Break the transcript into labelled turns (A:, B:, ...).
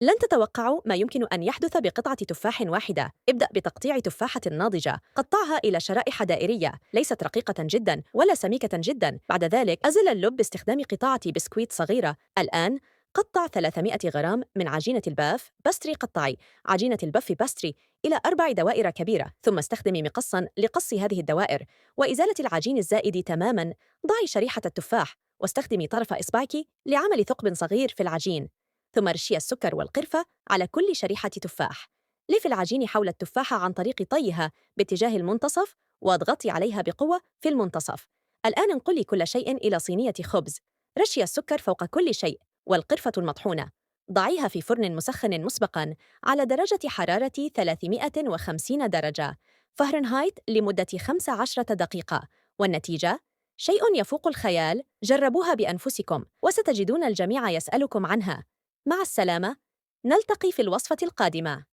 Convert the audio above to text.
A: لن تتوقعوا ما يمكن أن يحدث بقطعة تفاح واحدة. ابدأ بتقطيع تفاحة ناضجة. قطعها إلى شرائح دائرية، ليست رقيقة جدا ولا سميكة جدا. بعد ذلك أزل اللب باستخدام قطاعة بسكويت صغيرة. الآن قطع 300 غرام من عجينة الباف باستري. قطعي عجينة البف باستري إلى 4 دوائر كبيرة، ثم استخدمي مقصاً لقص هذه الدوائر وإزالة العجين الزائد تماماً. ضعي شريحة التفاح واستخدمي طرف إصبعك لعمل ثقب صغير في العجين، ثم رشي السكر والقرفة على كل شريحة تفاح. لف العجين حول التفاحة عن طريق طيها باتجاه المنتصف واضغطي عليها بقوة في المنتصف. الآن انقلي كل شيء إلى صينية خبز. رشي السكر فوق كل شيء والقرفة المطحونة. ضعيها في فرن مسخن مسبقاً على درجة حرارة 350 درجة فahrenheit لمدة 15 دقيقة. والنتيجة شيء يفوق الخيال. جربوها بأنفسكم وستجدون الجميع يسألكم عنها. مع السلامة، نلتقي في الوصفة القادمة.